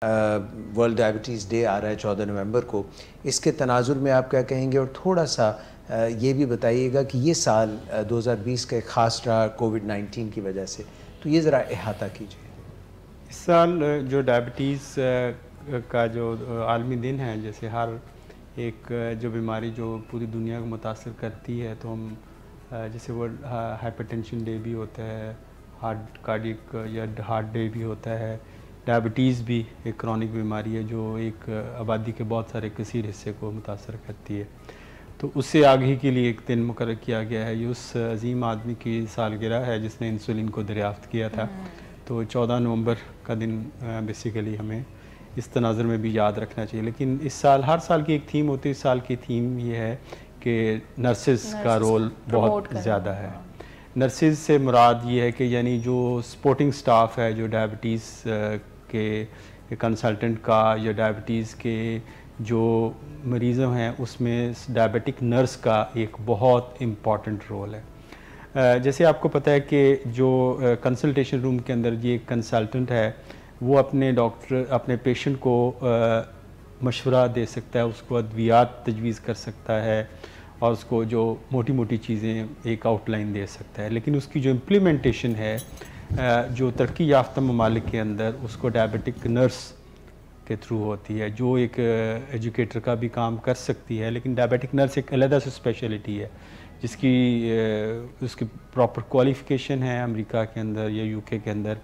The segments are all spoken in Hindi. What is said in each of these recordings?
वर्ल्ड डायबिटीज़ डे आ रहा है 14 नवंबर को, इसके तनाजुर में आप क्या कहेंगे? और थोड़ा सा ये भी बताइएगा कि ये साल 2020 का एक ख़ास रहा कोविड-19 की वजह से, तो ये ज़रा अहाता कीजिए। इस साल जो डायबिटीज़ का जो आलमी दिन है, जैसे हर एक जो बीमारी जो पूरी दुनिया को मुतासर करती है, तो हम जैसे वर्ल्ड हाइपरटेंशन डे भी होता है, हार्ट कार्डियक या हार्ट डे भी होता है। डायबिटीज़ भी एक क्रॉनिक बीमारी है जो एक आबादी के बहुत सारे कसीर हिस्से को मुतासर करती है। तो उससे आगे के लिए एक दिन मुकर्रर किया गया है। ये उस अजीम आदमी की सालगिरह है जिसने इंसुलिन को दरियाफ्त किया था। तो 14 नवंबर का दिन बेसिकली हमें इस तनाज़ुर में भी याद रखना चाहिए। लेकिन इस साल हर साल की एक थीम होती है। इस साल की थीम ये है कि नर्सेज़ का रोल बहुत ज़्यादा है। नर्सेज़ से मुराद ये है कि यानी जो सपोर्टिंग स्टाफ है, जो डायबिटीज़ के कंसल्टेंट का या डायबिटीज़ के जो मरीज़ हैं उसमें डायबिटिक नर्स का एक बहुत इम्पॉर्टेंट रोल है। जैसे आपको पता है कि जो कंसल्टेशन रूम के अंदर ये कंसल्टेंट है, वो अपने डॉक्टर अपने पेशेंट को मशवरा दे सकता है, उसको अद्वियात तजवीज़ कर सकता है और उसको जो मोटी मोटी चीज़ें एक आउटलाइन दे सकता है। लेकिन उसकी जो इम्प्लीमेंटेशन है जो तरक्की याफ्ता ममालिक के अंदर, उसको डायबिटिक नर्स के थ्रू होती है, जो एक एजुकेटर का भी काम कर सकती है। लेकिन डायबिटिक नर्स एक अलग से स्पेशलिटी है जिसकी उसकी प्रॉपर क्वालिफ़िकेशन है अमेरिका के अंदर या यूके के अंदर।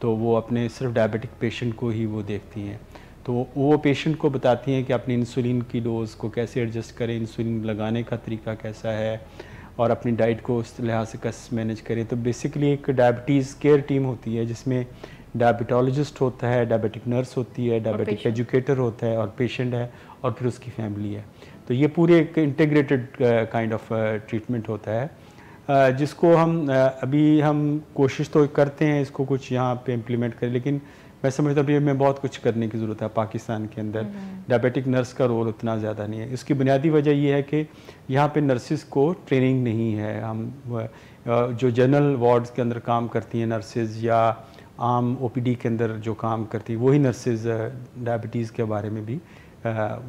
तो वो अपने सिर्फ डायबिटिक पेशेंट को ही वो देखती हैं। तो वो पेशेंट को बताती हैं कि अपनी इंसुलिन की डोज़ को कैसे एडजस्ट करें, इंसुलिन लगाने का तरीका कैसा है और अपनी डाइट को उस लिहाज से कैसे मैनेज करें। तो बेसिकली एक डायबिटीज़ केयर टीम होती है जिसमें डायबिटोलॉजिस्ट होता है, डायबिटिक नर्स होती है, डायबिटिक एजुकेटर होता है और पेशेंट है और फिर उसकी फैमिली है। तो ये पूरे एक इंटीग्रेटेड काइंड ऑफ ट्रीटमेंट होता है जिसको हम कोशिश तो करते हैं इसको कुछ यहाँ पे इम्प्लीमेंट करें। लेकिन मैं समझता हूँ हमें बहुत कुछ करने की ज़रूरत है। पाकिस्तान के अंदर डायबिटिक नर्स का रोल उतना ज़्यादा नहीं है। इसकी बुनियादी वजह ये है कि यहाँ पे नर्सिस को ट्रेनिंग नहीं है। हम जो जनरल वार्ड्स के अंदर काम करती हैं नर्सिस या आम ओपीडी के अंदर जो काम करती है वही नर्सिस डायबिटीज़ के बारे में भी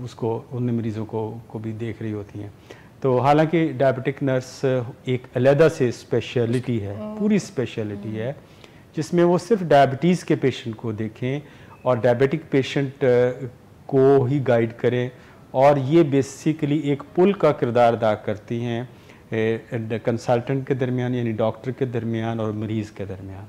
उसको उन मरीज़ों को भी देख रही होती हैं। तो हालांकि डायबिटिक नर्स एक अलग से स्पेशलिटी है, पूरी स्पेशलिटी है जिसमें वो सिर्फ डायबिटीज़ के पेशेंट को देखें और डायबिटिक पेशेंट को ही गाइड करें। और ये बेसिकली एक पुल का किरदार अदा करती हैं कंसल्टेंट के दरमियान, यानी डॉक्टर के दरमियान और मरीज़ के दरमियान।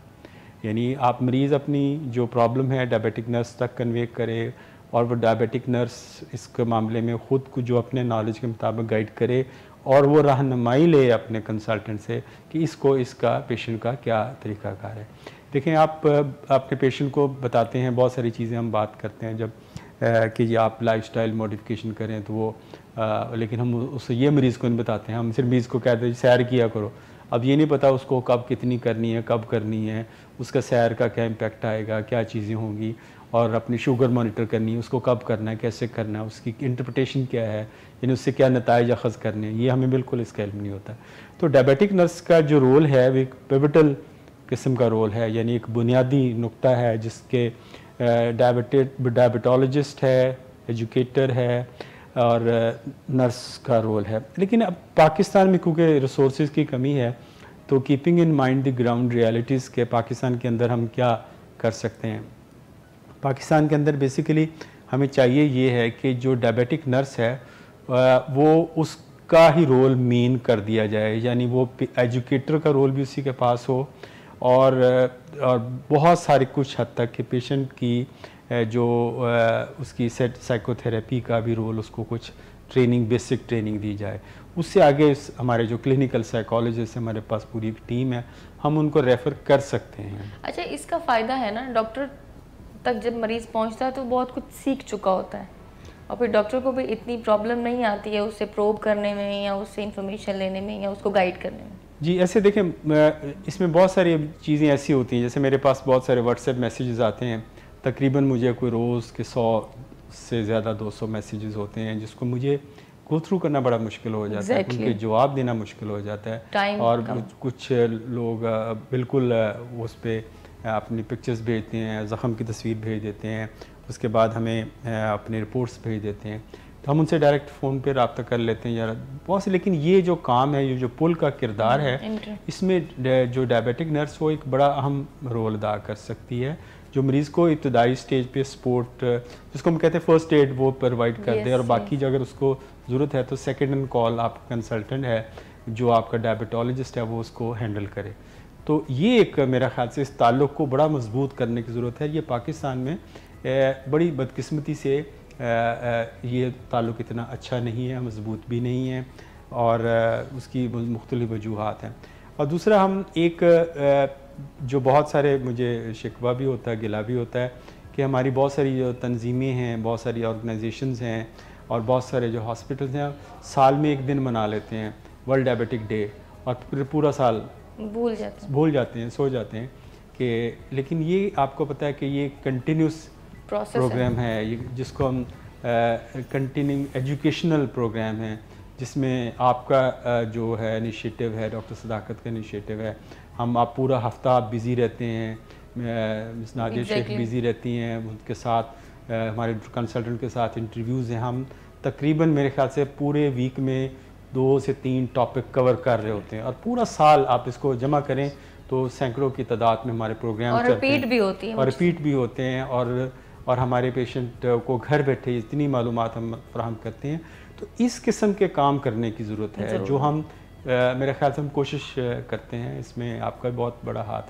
यानी आप मरीज़ अपनी जो प्रॉब्लम है डायबिटिक नर्स तक कन्वे करें और वो डायबिटिक नर्स इसके मामले में ख़ुद को जो अपने नॉलेज के मुताबिक गाइड करे और वो रहनुमाई ले अपने कंसल्टेंट से कि इसका पेशेंट का क्या तरीक़ाकार है। देखें, आप अपने पेशेंट को बताते हैं बहुत सारी चीज़ें, हम बात करते हैं जब कि आप लाइफस्टाइल मॉडिफिकेशन करें तो वो लेकिन हम उससे ये मरीज़ को नहीं बताते हैं। हम सिर्फ मरीज़ को कहते हैं सैर किया करो। अब ये नहीं पता उसको कब कितनी करनी है, कब करनी है, उसका सैर का क्या इम्पेक्ट आएगा, क्या चीज़ें होंगी, और अपनी शुगर मॉनिटर करनी है, उसको कब करना है, कैसे करना है, उसकी इंटरप्रिटेशन क्या है, यानी उससे क्या नताइज अखज़ करने हैं, ये हमें बिल्कुल इसका इल्म नहीं होता। तो डायबिटिक नर्स का जो रोल है वो एक पिवटल किस्म का रोल है, यानी एक बुनियादी नुक्ता है जिसके डायबिटोलॉजिस्ट है, एजुकेटर है और नर्स का रोल है। लेकिन अब पाकिस्तान में क्योंकि रिसोर्सेज की कमी है, तो keeping in mind the ground realities के पाकिस्तान के अंदर हम क्या कर सकते हैं। पाकिस्तान के अंदर बेसिकली हमें चाहिए ये है कि जो डायबिटिक नर्स है वो उसका ही रोल मेन कर दिया जाए, यानी वो एजुकेटर का रोल भी उसी के पास हो और बहुत सारे कुछ हद तक के पेशेंट की जो उसकी साइकोथेरेपी का भी रोल, उसको कुछ ट्रेनिंग, बेसिक ट्रेनिंग दी जाए। उससे आगे हमारे जो क्लिनिकल साइकोलॉजिस्ट हमारे पास पूरी टीम है, हम उनको रेफ़र कर सकते हैं। अच्छा, इसका फ़ायदा है ना, डॉक्टर तक जब मरीज़ पहुंचता है तो बहुत कुछ सीख चुका होता है और फिर डॉक्टर को भी इतनी प्रॉब्लम नहीं आती है उससे प्रोब करने में या उससे इंफॉर्मेशन लेने में या उसको गाइड करने में। जी, ऐसे देखें इसमें बहुत सारी चीज़ें ऐसी होती हैं, जैसे मेरे पास बहुत सारे व्हाट्सएप मैसेजेस आते हैं, तकरीबन मुझे कोई रोज़ के 100 से ज़्यादा 200 मैसेजेस होते हैं जिसको मुझे गो थ्रू करना बड़ा मुश्किल हो जाता है, उनके जवाब देना मुश्किल हो जाता है। और कुछ लोग बिल्कुल उस पर अपनी पिक्चर्स भेजते हैं, ज़ख़म की तस्वीर भेज देते हैं उसके बाद हमें अपने रिपोर्ट्स भेज देते हैं, तो हम उनसे डायरेक्ट फ़ोन पे रब्ता कर लेते हैं यार बहुत से। लेकिन ये जो काम है, ये जो पुल का किरदार है, इसमें जो डायबिटिक नर्स वो एक बड़ा अहम रोल अदा कर सकती है, जो मरीज़ को इब्तदाई स्टेज पे सपोर्ट, जिसको हम कहते हैं फर्स्ट एड, वो प्रोवाइड कर दे, और बाकी जो अगर उसको ज़रूरत है तो सेकेंड एंड कॉल आपका कंसल्टेंट है जो आपका डायबिटोलॉजिस्ट है वो उसको हैंडल करे। तो ये एक मेरा ख्याल से इस ताल्लुक़ को बड़ा मजबूत करने की ज़रूरत है। ये पाकिस्तान में बड़ी बदकिस्मती से ये ताल्लुक़ इतना अच्छा नहीं है, मजबूत भी नहीं है, और उसकी मुख्तलिफ वजूहात हैं। और दूसरा, हम एक जो बहुत सारे मुझे शिकवा भी होता है, गिला भी होता है कि हमारी बहुत सारी जो तंजीमें हैं, बहुत सारी ऑर्गेनाइजेशंस हैं और बहुत सारे जो हॉस्पिटल्स हैं, साल में एक दिन मना लेते हैं वर्ल्ड डायबिटिक डे, और फिर पूरा साल भूल जाते हैं, सो जाते हैं कि। लेकिन ये आपको पता है कि ये कंटिन्यूस प्रोग्राम है, ये जिसको हम कंटिन्यूइंग एजुकेशनल प्रोग्राम है, जिसमें आपका जो है इनिशिएटिव है, डॉक्टर सदाकत का इनिशिएटिव है। आप पूरा हफ्ता आप बिज़ी रहते हैं, मिस नादिया शेख बिज़ी रहती हैं, उनके साथ हमारे कंसल्टेंट के साथ इंटरव्यूज़ हैं। हम तकरीबन मेरे ख्याल से पूरे वीक में 2 से 3 टॉपिक कवर कर रहे होते हैं, और पूरा साल आप इसको जमा करें तो सैकड़ों की तादाद में हमारे प्रोग्राम और रिपीट भी होती है, और रिपीट भी होते हैं, और हमारे पेशेंट को घर बैठे इतनी मालूमात हम फराहम करते हैं। तो इस किस्म के काम करने की ज़रूरत है, जो हम मेरे ख्याल से हम कोशिश करते हैं। इसमें आपका बहुत बड़ा हाथ